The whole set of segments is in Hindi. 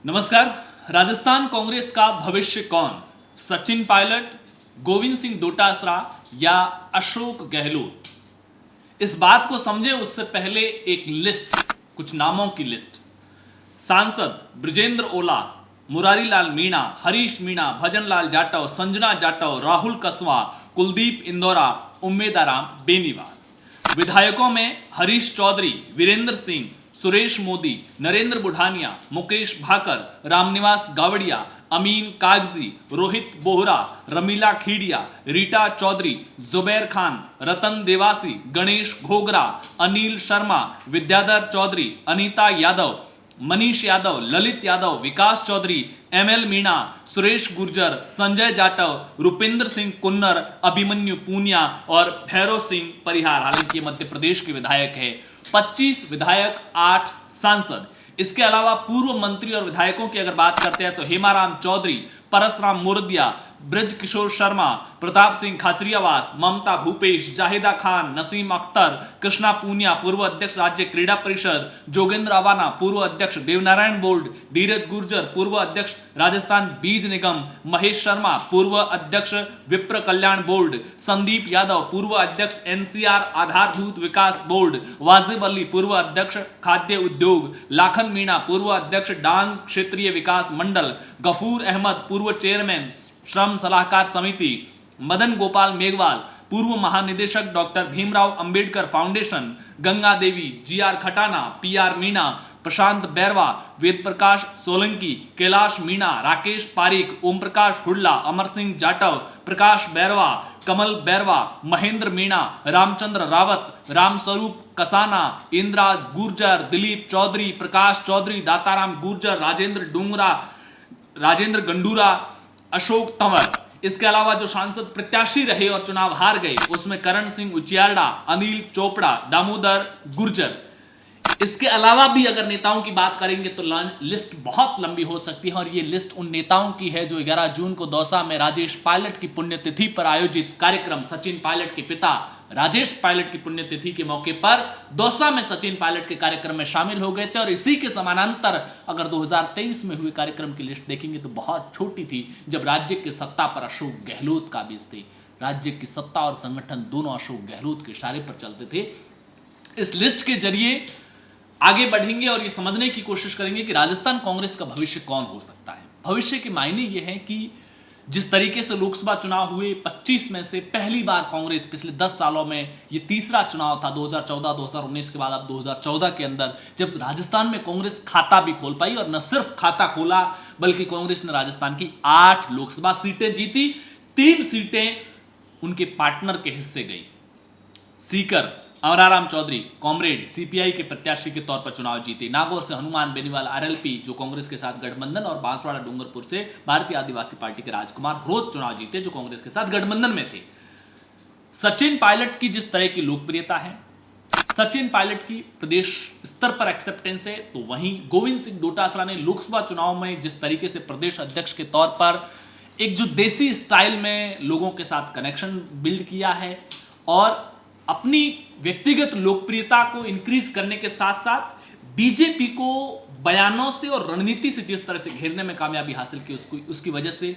नमस्कार। राजस्थान कांग्रेस का भविष्य कौन? सचिन पायलट, गोविंद सिंह डोटासरा या अशोक गहलोत? इस बात को समझे उससे पहले एक लिस्ट, कुछ नामों की लिस्ट। सांसद ब्रिजेंद्र ओला, मुरारी लाल मीणा, हरीश मीणा, भजन लाल जाटव, संजना जाटव, राहुल कसवा, कुलदीप इंदौरा, उम्मेदाराम बेनीवाल। विधायकों में हरीश चौधरी, वीरेंद्र सिंह, सुरेश मोदी, नरेंद्र बुढ़ानिया, मुकेश भाकर, रामनिवास गावड़िया, अमीन कागजी, रोहित बोहरा, रमीला खीडिया, रीटा चौधरी, जुबैर खान, रतन देवासी, गणेश घोगरा, अनिल शर्मा, विद्याधर चौधरी, अनीता यादव, मनीष यादव, ललित यादव, विकास चौधरी, एमएल मीणा, सुरेश गुर्जर, संजय जाटव, रुपेंद्र सिंह कुन्नर, अभिमन्यु पूनिया और भैरव सिंह परिहार। हालांकि मध्य प्रदेश के विधायक है। 25 विधायक, 8 सांसद। इसके अलावा पूर्व मंत्री और विधायकों की अगर बात करते हैं तो हेमाराम चौधरी, परसराम मोरदिया, ब्रज किशोर शर्मा, प्रताप सिंह खाचरियावास, ममता भूपेश, जाहिदा खान, नसीम अख्तर, कृष्णा पूनिया, पूर्व अध्यक्ष राज्य क्रीड़ा परिषद, जोगेंद्र अवाना, पूर्व अध्यक्ष देवनारायण बोर्ड, धीरज गुर्जर, पूर्व अध्यक्ष राजस्थान बीज निगम, महेश शर्मा, पूर्व अध्यक्ष विप्र कल्याण बोर्ड, संदीप यादव, पूर्व अध्यक्ष एनसीआर आधारभूत विकास बोर्ड, वाजिब अली, पूर्व अध्यक्ष खाद्य उद्योग, लाखन मीणा, पूर्व अध्यक्ष डांग क्षेत्रीय विकास मंडल, गफूर अहमद, पूर्व चेयरमैन श्रम सलाहकार समिति, मदन गोपाल मेघवाल, पूर्व महानिदेशक doctor Bhimrao Ambedkar foundation, Ganga Devi, GR Khatana, PR Meena, प्रशांत बैरवा, वेद प्रकाश सोलंकी, कैलाश मीणा, राकेश पारिक, ओम प्रकाश हुड्ला, अमर सिंह जाटव, प्रकाश बैरवा, कमल बैरवा, महेंद्र मीणा, रामचंद्र रावत, रामस्वरूप कसाना, इंद्राज गुर्जर, दिलीप चौधरी, प्रकाश चौधरी, दाताराम गुर्जर, राजेंद्र डूंगरा, राजेंद्र गंडूरा, अशोक तंवर। इसके अलावा जो सांसद प्रत्याशी रहे और चुनाव हार गए उसमें करण सिंह उचियारडा, अनिल चोपड़ा, दामोदर गुर्जर। इसके अलावा भी अगर नेताओं की बात करेंगे तो लिस्ट बहुत लंबी हो सकती है और ये लिस्ट उन नेताओं की है जो 11 जून को दौसा में राजेश पायलट की पुण्यतिथि पर आयोजित कार्यक्रम, सचिन पायलट के पिता राजेश पायलट की पुण्यतिथि के मौके पर दौसा में सचिन पायलट के कार्यक्रम में शामिल हो गए थे। और इसी के समानांतर अगर 2023 में हुए कार्यक्रम की लिस्ट देखेंगे तो बहुत छोटी थी, जब राज्य की सत्ता पर अशोक गहलोत काबिज थे। राज्य की सत्ता और संगठन दोनों अशोक गहलोत के इशारे पर चलते थे। इस लिस्ट के जरिए आगे बढ़ेंगे और ये समझने की कोशिश करेंगे कि राजस्थान कांग्रेस का भविष्य कौन हो सकता है। भविष्य के मायने ये हैं कि जिस तरीके से लोकसभा चुनाव हुए 25 में से पहली बार कांग्रेस पिछले 10 सालों में ये तीसरा चुनाव था, 2014 2019 के बाद अब 2014 के अंदर जब राजस्थान में कांग्रेस खाता भी खोल पाई। और न सिर्फ खाता खोला बल्कि कांग्रेस ने राजस्थान की 8 लोकसभा सीटें जीती। 3 सीटें उनके पार्टनर के हिस्से गई। सीकर अमराराम चौधरी कॉमरेड सीपीआई के प्रत्याशी के तौर पर चुनाव जीते। नागौर से हनुमान बेनीवाल आरएलपी जो कांग्रेस के साथ गठबंधन, और बांसवाड़ा डूंगरपुर से भारतीय आदिवासी पार्टी के राजकुमार रोज चुनाव जीते जो कांग्रेस के साथ गठबंधन में थे। सचिन पायलट की जिस तरह की लोकप्रियता है, सचिन पायलट की प्रदेश स्तर पर एक्सेप्टेंस है, तो वहीं गोविंद सिंह डोटासरा ने लोकसभा चुनाव में जिस तरीके से प्रदेश अध्यक्ष के तौर पर एक जो देसी स्टाइल में लोगों के साथ कनेक्शन बिल्ड किया है और अपनी व्यक्तिगत लोकप्रियता को इंक्रीज करने के साथ साथ बीजेपी को बयानों से और रणनीति से जिस तरह से घेरने में कामयाबी हासिल की, उसकी वजह से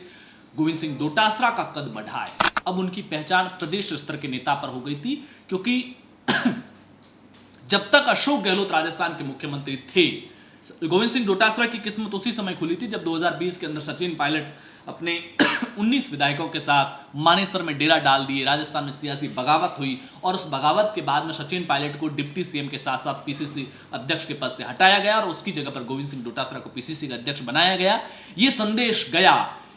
गोविंद सिंह डोटासरा का कद बढ़ा है। अब उनकी पहचान प्रदेश स्तर के नेता पर हो गई थी, क्योंकि जब तक अशोक गहलोत राजस्थान के मुख्यमंत्री थे, गोविंद सिंह डोटासरा की किस्मत उसी समय खुली थी जब 2020 के अंदर सचिन पायलट अपने 19 विधायकों के साथ मानेसर में डेरा डाल दिए। राजस्थान में सियासी बगावत हुई और उस बगावत के बाद में सचिन पायलट को डिप्टी सीएम के साथ साथ पीसीसी अध्यक्ष के पद से हटाया गया और उसकी जगह पर गोविंद सिंह डोटासरा को पीसीसी का अध्यक्ष बनाया गया। यह संदेश गया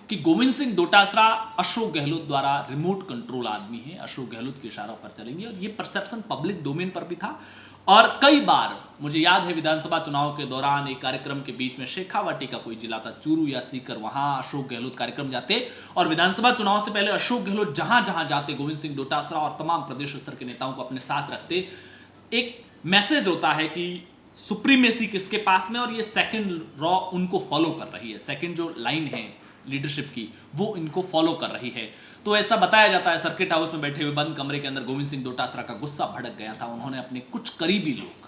कि गोविंद सिंह डोटासरा अशोक गहलोत द्वारा रिमोट कंट्रोल आदमी है, अशोक गहलोत के इशारों पर चलेंगे। और यह परसेप्शन पब्लिक डोमेन पर भी था। और कई बार मुझे याद है विधानसभा चुनाव के दौरान एक कार्यक्रम के बीच में शेखावाटी का कोई जिला था, चूरू या सीकर, वहां अशोक गहलोत कार्यक्रम जाते और विधानसभा चुनाव से पहले अशोक गहलोत जहां जहां जाते गोविंद सिंह डोटासरा और तमाम प्रदेश स्तर के नेताओं को अपने साथ रखते। एक मैसेज होता है कि सुप्रीमेसी किसके पास में, और ये सेकंड रॉ उनको फॉलो कर रही है, सेकंड जो लाइन है लीडरशिप की वो इनको फॉलो कर रही है। तो ऐसा बताया जाता है सर्किट हाउस में बैठे हुए बंद कमरे के अंदर गोविंद सिंह डोटासरा का गुस्सा भड़क गया था। उन्होंने अपने कुछ करीबी लोग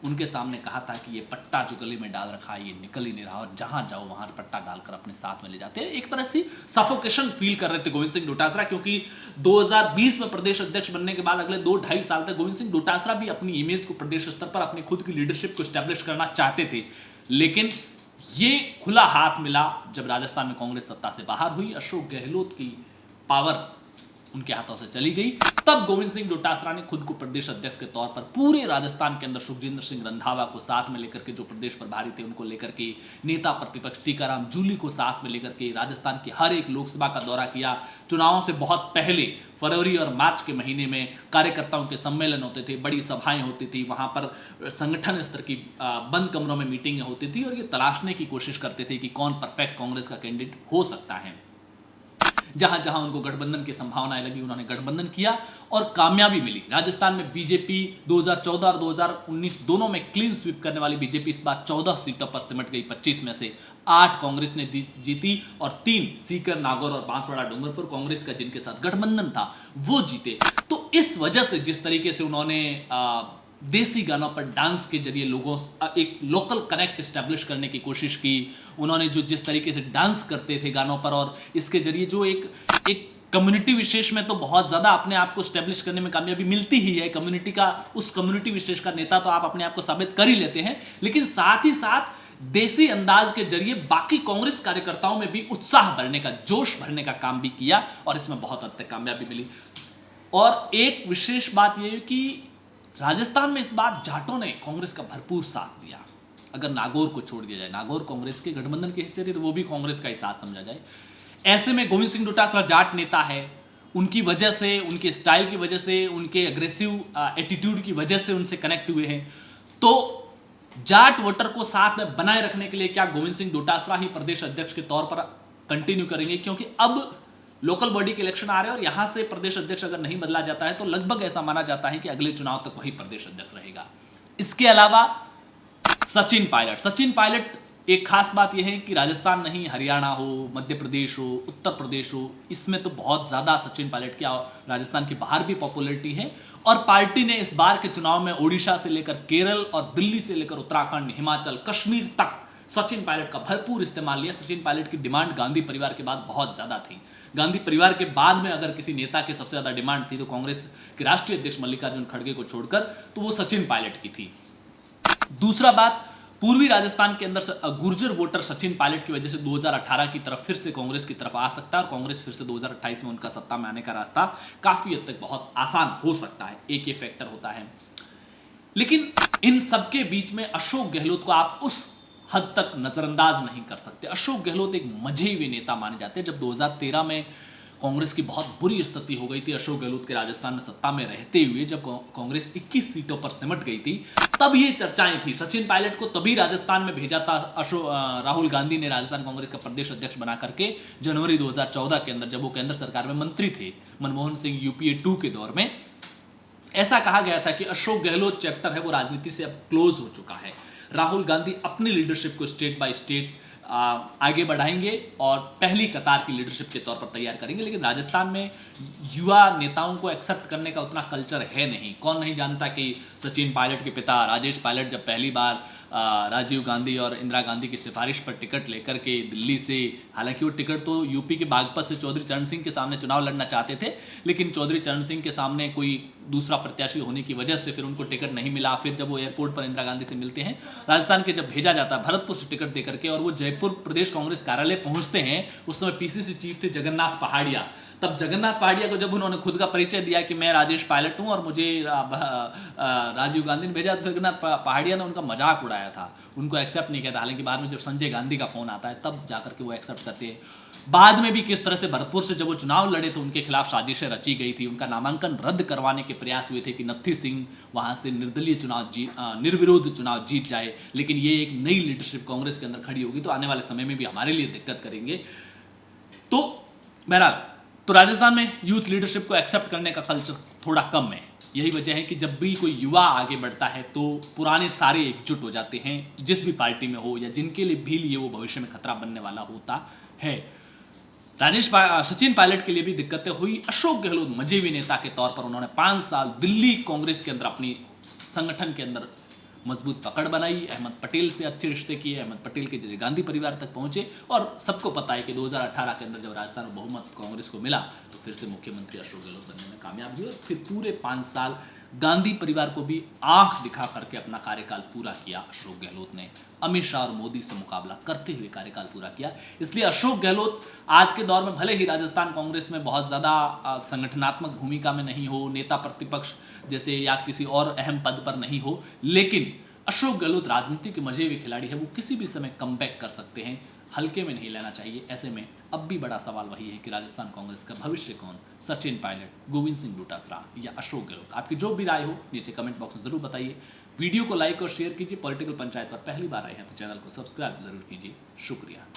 उनके सामने कहा था कि ये पट्टा जो गले में डाल रखा है ये निकल ही नहीं रहा, और जहां जाओ वहां पट्टा डालकर अपने साथ में ले जाते हैं। एक तरह से सफोकेशन फील कर रहे थे गोविंद सिंह डोटासरा, क्योंकि 2020 में प्रदेश अध्यक्ष बनने के बाद अगले 2-2.5 साल तक गोविंद सिंह डोटासरा भी अपनी इमेज को प्रदेश स्तर पर अपनी खुद की लीडरशिप को स्टैब्लिश करना चाहते थे। लेकिन ये खुला हाथ मिला जब राजस्थान में कांग्रेस सत्ता से बाहर हुई, अशोक गहलोत की पावर उनके हाथों से चली गई। तब गोविंद सिंह डोटासरा ने खुद को प्रदेश अध्यक्ष के तौर पर पूरे राजस्थान के अंदर सुखजिंदर सिंह रंधावा को साथ में लेकर के, जो प्रदेश प्रभारी थे उनको लेकर के, नेता प्रतिपक्ष टीकाराम जूली को साथ में लेकर के राजस्थान की हर एक लोकसभा का दौरा किया। चुनावों से बहुत पहले फरवरी और मार्च के महीने में कार्यकर्ताओं के सम्मेलन होते थे, बड़ी सभाएं होती थी, वहां पर संगठन स्तर की बंद कमरों में मीटिंगें होती थी, और ये तलाशने की कोशिश करते थे कि कौन परफेक्ट कांग्रेस का कैंडिडेट हो सकता है। जहां जहां उनको गठबंधन की संभावनाएं लगी उन्होंने गठबंधन किया और कामयाबी मिली। राजस्थान में बीजेपी 2014 और 2019 दोनों में क्लीन स्वीप करने वाली बीजेपी इस बार 14 सीटों पर सिमट गई। 25 में से 8 कांग्रेस ने जीती और 3 सीकर, नागौर और बांसवाड़ा डूंगरपुर कांग्रेस का जिनके साथ गठबंधन था वो जीते। तो इस वजह से जिस तरीके से उन्होंने देसी गानों पर डांस के जरिए लोगों एक लोकल कनेक्ट एस्टैब्लिश करने की कोशिश की, उन्होंने जो जिस तरीके से डांस करते थे गानों पर, और इसके जरिए जो एक कम्युनिटी विशेष में तो बहुत ज्यादा अपने आप को एस्टैब्लिश करने में कामयाबी मिलती ही है। कम्युनिटी का, उस कम्युनिटी विशेष का नेता तो आप अपने आप को साबित कर ही लेते हैं, लेकिन साथ ही साथ देसी अंदाज के जरिए बाकी कांग्रेस कार्यकर्ताओं में भी उत्साह भरने का, जोश भरने का काम भी किया, और इसमें बहुत हद तक कामयाबी मिली। और एक विशेष बात यह कि राजस्थान में इस बार जाटों ने कांग्रेस का भरपूर साथ दिया। अगर नागौर को छोड़ दिया जाए, नागौर कांग्रेस के गठबंधन के हिस्से थे, तो वो भी कांग्रेस का ही साथ समझा जाए। ऐसे में गोविंद सिंह डोटासरा जाट नेता है, उनकी वजह से, उनके स्टाइल की वजह से, उनके अग्रेसिव एटीट्यूड की वजह से उनसे कनेक्ट हुए हैं। तो जाट वोटर को साथ में बनाए रखने के लिए क्या गोविंद सिंह डोटासरा ही प्रदेश अध्यक्ष के तौर पर कंटिन्यू करेंगे? क्योंकि अब लोकल बॉडी के इलेक्शन आ रहे हैं और यहां से प्रदेश अध्यक्ष अगर नहीं बदला जाता है तो लगभग ऐसा माना जाता है कि अगले चुनाव तक वही प्रदेश अध्यक्ष रहेगा। इसके अलावा सचिन पायलट, एक खास बात यह है कि राजस्थान नहीं, हरियाणा हो, मध्य प्रदेश हो, उत्तर प्रदेश हो, इसमें तो बहुत ज्यादा सचिन पायलट की राजस्थान के बाहर भी पॉपुलैरिटी है। और पार्टी ने इस बार के चुनाव में ओडिशा से लेकर केरल और दिल्ली से लेकर उत्तराखंड, हिमाचल, कश्मीर तक सचिन पायलट का भरपूर इस्तेमाल लिया। सचिन पायलट की डिमांड गांधी परिवार के बाद बहुत ज्यादा थी। गांधी परिवार के बाद में अगर किसी नेता की सबसे ज्यादा डिमांड थी तो कांग्रेस के राष्ट्रीय अध्यक्ष मल्लिकार्जुन खड़गे को छोड़कर तो वो सचिन पायलट की थी। दूसरा बात, पूर्वी राजस्थान के अंदर गुर्जर वोटर सचिन पायलट की वजह से 2018 की तरफ फिर से कांग्रेस की तरफ आ सकता है, और कांग्रेस फिर से 2028 में उनका सत्ता में आने का रास्ता काफी हद तक बहुत आसान हो सकता है। एक ये फैक्टर होता है। लेकिन इन सबके बीच में अशोक गहलोत को आप उस हद तक नजरअंदाज नहीं कर सकते। अशोक गहलोत एक मजे हुए नेता माने जाते हैं। जब 2013 में कांग्रेस की बहुत बुरी स्थिति हो गई थी अशोक गहलोत के राजस्थान में सत्ता में रहते हुए, जब कांग्रेस 21 सीटों पर सिमट गई थी, तब ये चर्चाएं थी। सचिन पायलट को तभी राजस्थान में भेजा था राहुल गांधी ने राजस्थान कांग्रेस का प्रदेश अध्यक्ष बना करके जनवरी 2014 के अंदर, जब वो केंद्र सरकार में मंत्री थे मनमोहन सिंह यूपीए 2 के दौर में। ऐसा कहा गया था कि अशोक गहलोत चैप्टर है वो राजनीति से अब क्लोज हो चुका है। राहुल गांधी अपनी लीडरशिप को स्टेट बाय स्टेट आगे बढ़ाएंगे और पहली कतार की लीडरशिप के तौर पर तैयार करेंगे। लेकिन राजस्थान में युवा नेताओं को एक्सेप्ट करने का उतना कल्चर है नहीं। कौन नहीं जानता कि सचिन पायलट के पिता राजेश पायलट जब पहली बार राजीव गांधी और इंदिरा गांधी की सिफारिश पर टिकट लेकर के दिल्ली से, हालांकि वो टिकट तो यूपी के बागपत से चौधरी चरण सिंह के सामने चुनाव लड़ना चाहते थे, लेकिन चौधरी चरण सिंह के सामने कोई दूसरा प्रत्याशी होने की वजह से फिर उनको टिकट नहीं मिला। फिर जब वो एयरपोर्ट पर इंदिरा गांधी से मिलते हैं, राजस्थान के जब भेजा जाता है भरतपुर से टिकट देकर के, और वो जयपुर प्रदेश कांग्रेस कार्यालय पहुंचते हैं, उस समय पीसीसी चीफ थे जगन्नाथ पहाड़िया। तब जगन्नाथ पहाड़िया को जब उन्होंने खुद का परिचय दिया कि मैं राजेश पायलट हूं और मुझे राजीव गांधी ने भेजा, तो जगन्नाथ पहाड़िया ने उनका मजाक उड़ाया था, उनको एक्सेप्ट नहीं किया था। हालांकि बाद में जब संजय गांधी का फोन आता है तब जाकर के वो एक्सेप्ट करते हैं। बाद में भी किस तरह से भरतपुर से जब वो चुनाव लड़े तो उनके खिलाफ साजिशें रची गई थी, उनका नामांकन रद्द करवाने के प्रयास हुए थे कि नत्थी सिंह वहां से निर्विरोध चुनाव जीत जाए। लेकिन ये एक नई लीडरशिप कांग्रेस के अंदर खड़ी होगी तो आने वाले समय में भी हमारे लिए दिक्कत करेंगे। तो बहरहाल, तो राजस्थान में यूथ लीडरशिप को एक्सेप्ट करने का कल्चर थोड़ा कम है। यही वजह है कि जब भी कोई युवा आगे बढ़ता है तो पुराने सारे एकजुट हो जाते हैं, जिस भी पार्टी में हो या जिनके लिए भी लिए वो भविष्य में खतरा बनने वाला होता है। सचिन पायलट के लिए भी दिक्कतें हुई। अशोक गहलोत मजेवी नेता के तौर पर उन्होंने 5 साल दिल्ली कांग्रेस के अंदर अपनी संगठन के अंदर मजबूत पकड़ बनाई, अहमद पटेल से अच्छे रिश्ते किए, अहमद पटेल के जरिए गांधी परिवार तक पहुंचे। और सबको पता है कि 2018 के अंदर जब राजस्थान में बहुमत कांग्रेस को मिला तो फिर से मुख्यमंत्री अशोक गहलोत बनने में कामयाब हुए। फिर पूरे 5 साल गांधी परिवार को भी आंख दिखा करके अपना कार्यकाल पूरा किया अशोक गहलोत ने। अमित शाह और मोदी से मुकाबला करते हुए कार्यकाल पूरा किया। इसलिए अशोक गहलोत आज के दौर में भले ही राजस्थान कांग्रेस में बहुत ज्यादा संगठनात्मक भूमिका में नहीं हो, नेता प्रतिपक्ष जैसे या किसी और अहम पद पर नहीं हो, लेकिन अशोक गहलोत राजनीति के मजे हुए खिलाड़ी है। वो किसी भी समय कमबैक कर सकते हैं, हल्के में नहीं लेना चाहिए। ऐसे में अब भी बड़ा सवाल वही है कि राजस्थान कांग्रेस का भविष्य कौन, सचिन पायलट, गोविंद सिंह डोटासरा या अशोक गहलोत। आपकी जो भी राय हो नीचे कमेंट बॉक्स में जरूर बताइए। वीडियो को लाइक और शेयर कीजिए। पॉलिटिकल पंचायत पर पहली बार आए हैं तो चैनल को सब्सक्राइब जरूर कीजिए। शुक्रिया।